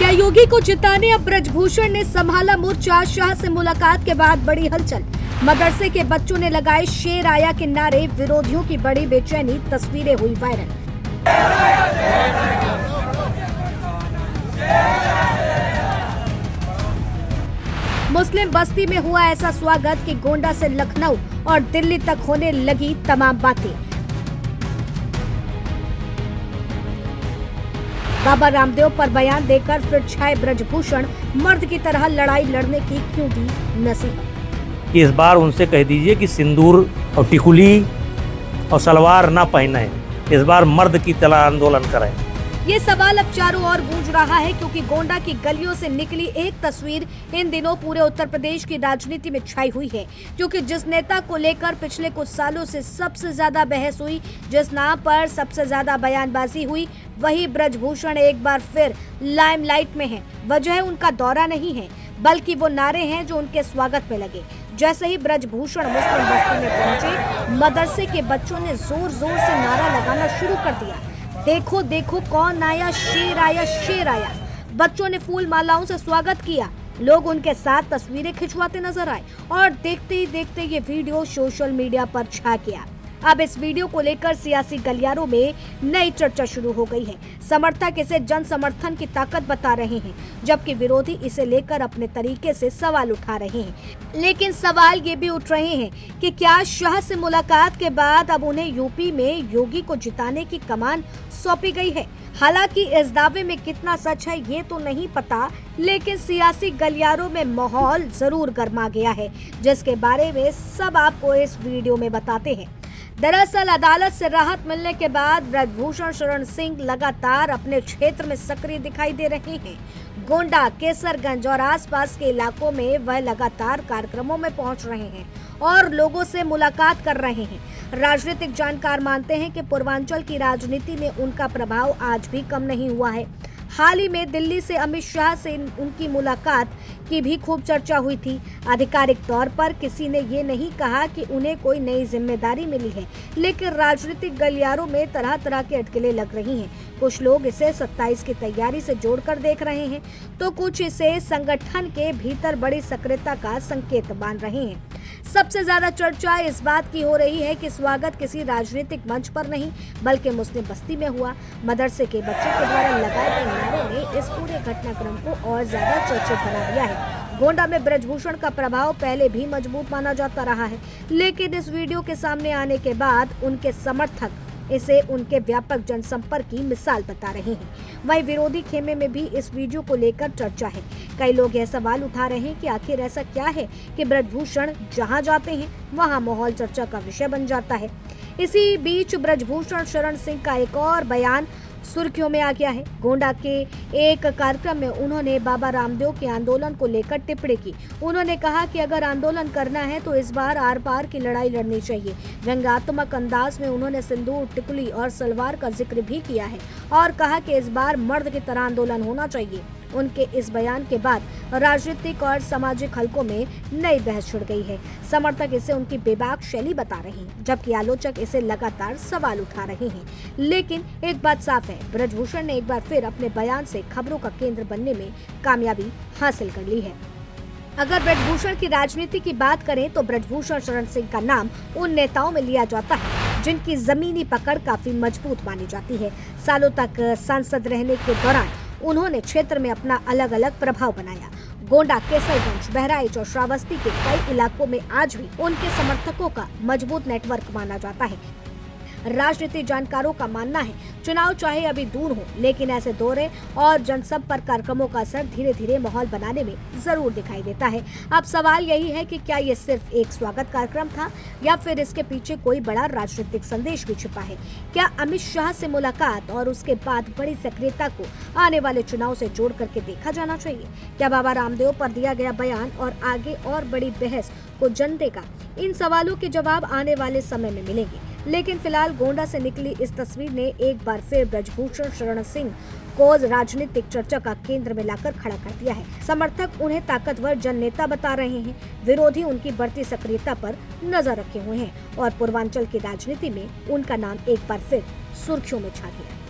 क्या योगी को जिताने अब ब्रजभूषण ने संभाला मोर्चा? शाह से मुलाकात के बाद बड़ी हलचल। मदरसे के बच्चों ने लगाए शेर आया के नारे, विरोधियों की बड़ी बेचैनी, तस्वीरें हुई वायरल। मुस्लिम बस्ती में हुआ ऐसा स्वागत कि गोंडा से लखनऊ और दिल्ली तक होने लगी तमाम बातें। बाबा रामदेव पर बयान देकर फिर छाए ब्रजभूषण, मर्द की तरह लड़ाई लड़ने की क्यों दी नसीहत। इस बार उनसे कह दीजिए कि सिंदूर और टिकुली और सलवार ना पहने, इस बार मर्द की तरह आंदोलन करें। ये सवाल अब चारों ओर गूंज रहा है क्योंकि गोंडा की गलियों से निकली एक तस्वीर इन दिनों पूरे उत्तर प्रदेश की राजनीति में छाई हुई है, क्योंकि जिस नेता को लेकर पिछले कुछ सालों से सबसे ज्यादा बहस हुई, जिस नाम पर सबसे ज्यादा बयानबाजी हुई, वही ब्रजभूषण एक बार फिर लाइमलाइट में है। वजह उनका दौरा नहीं है, बल्कि वो नारे हैं जो उनके स्वागत में लगे। जैसे ही ब्रजभूषण मुस्लिम बस्ती में पहुंचे, मदरसे के बच्चों ने जोर जोर से नारा लगाना शुरू कर दिया। देखो देखो कौन आया, शेर आया, शेर आया। बच्चों ने फूल मालाओं से स्वागत किया। लोग उनके साथ तस्वीरें खिंचवाते नजर आए और देखते ही देखते ये वीडियो सोशल मीडिया पर छा गया। अब इस वीडियो को लेकर सियासी गलियारों में नई चर्चा शुरू हो गई है। समर्थक इसे जन समर्थन की ताकत बता रहे हैं, जबकि विरोधी इसे लेकर अपने तरीके से सवाल उठा रहे हैं। लेकिन सवाल ये भी उठ रहे हैं कि क्या शाह से मुलाकात के बाद अब उन्हें यूपी में योगी को जिताने की कमान सौंपी गई है। हालांकि इस दावे में कितना सच है ये तो नहीं पता, लेकिन सियासी गलियारों में माहौल जरूर गर्मा गया है, जिसके बारे में सब आपको इस वीडियो में बताते हैं। दरअसल अदालत से राहत मिलने के बाद ब्रजभूषण शरण सिंह लगातार अपने क्षेत्र में सक्रिय दिखाई दे रहे हैं। गोंडा, केसरगंज और आसपास के इलाकों में वह लगातार कार्यक्रमों में पहुंच रहे हैं और लोगों से मुलाकात कर रहे हैं। राजनीतिक जानकार मानते हैं कि पूर्वांचल की राजनीति में उनका प्रभाव आज भी कम नहीं हुआ है। हाल ही में दिल्ली से अमित शाह से उनकी मुलाकात की भी खूब चर्चा हुई थी। आधिकारिक तौर पर किसी ने ये नहीं कहा कि उन्हें कोई नई जिम्मेदारी मिली है, लेकिन राजनीतिक गलियारों में तरह तरह की अटकलें लग रही हैं। कुछ लोग इसे 27 की तैयारी से जोड़कर देख रहे हैं, तो कुछ इसे संगठन के भीतर बड़ी सक्रियता का संकेत मान रहे हैं। सबसे ज्यादा चर्चा इस बात की हो रही है कि स्वागत किसी राजनीतिक मंच पर नहीं, बल्कि मुस्लिम बस्ती में हुआ। मदरसे के बच्चों के द्वारा लगाए गए नारों ने इस पूरे घटनाक्रम को और ज्यादा चर्चित बना दिया है। गोंडा में ब्रजभूषण का प्रभाव पहले भी मजबूत माना जाता रहा है, लेकिन इस वीडियो के सामने आने के बाद उनके समर्थक इसे उनके व्यापक जनसंपर्क की मिसाल बता रहे हैं। वहीं विरोधी खेमे में भी इस वीडियो को लेकर चर्चा है। कई लोग यह सवाल उठा रहे हैं कि आखिर ऐसा क्या है कि ब्रजभूषण जहां जाते हैं वहां माहौल चर्चा का विषय बन जाता है। इसी बीच ब्रजभूषण शरण सिंह का एक और बयान सुर्खियों में आ गया है। गोंडा के एक कार्यक्रम में उन्होंने बाबा रामदेव के आंदोलन को लेकर टिप्पणी की। उन्होंने कहा कि अगर आंदोलन करना है तो इस बार आर पार की लड़ाई लड़नी चाहिए। व्यंग्यात्मक अंदाज में उन्होंने सिंदूर, टिकुली और सलवार का जिक्र भी किया है और कहा कि इस बार मर्द की तरह आंदोलन होना चाहिए। उनके इस बयान के बाद राजनीतिक और सामाजिक हलकों में नई बहस छिड़ गई है। समर्थक इसे उनकी बेबाक शैली बता रहे हैं, जबकि आलोचक इसे लगातार सवाल उठा रहे हैं। लेकिन एक बात साफ है, ब्रजभूषण ने एक बार फिर अपने बयान से खबरों का केंद्र बनने में कामयाबी हासिल कर ली है। अगर ब्रजभूषण की राजनीति की बात करें तो ब्रजभूषण शरण सिंह का नाम उन नेताओं में लिया जाता है जिनकी जमीनी पकड़ काफी मजबूत मानी जाती है। सालों तक सांसद रहने के दौरान उन्होंने क्षेत्र में अपना अलग अलग प्रभाव बनाया। गोंडा, केसरगंज, बहराइच और श्रावस्ती के कई इलाकों में आज भी उनके समर्थकों का मजबूत नेटवर्क माना जाता है। राजनीतिक जानकारों का मानना है चुनाव चाहे अभी दूर हो, लेकिन ऐसे दौरे और जनसंपर्क कार्यक्रमों का असर धीरे धीरे माहौल बनाने में जरूर दिखाई देता है। अब सवाल यही है कि क्या ये सिर्फ एक स्वागत कार्यक्रम था या फिर इसके पीछे कोई बड़ा राजनीतिक संदेश भी छिपा है। क्या अमित शाह से मुलाकात और उसके बाद बड़ी सक्रियता को आने वाले चुनाव से जोड़ करके देखा जाना चाहिए? क्या बाबा रामदेव पर दिया गया बयान और आगे और बड़ी बहस को जन्म देगा? इन सवालों के जवाब आने वाले समय में मिलेंगे। लेकिन फिलहाल गोंडा से निकली इस तस्वीर ने एक बार फिर ब्रजभूषण शरण सिंह को राजनीतिक चर्चा का केंद्र में लाकर खड़ा कर दिया है। समर्थक उन्हें ताकतवर जन नेता बता रहे हैं, विरोधी उनकी बढ़ती सक्रियता पर नजर रखे हुए हैं और पूर्वांचल की राजनीति में उनका नाम एक बार फिर सुर्खियों में छा गया है।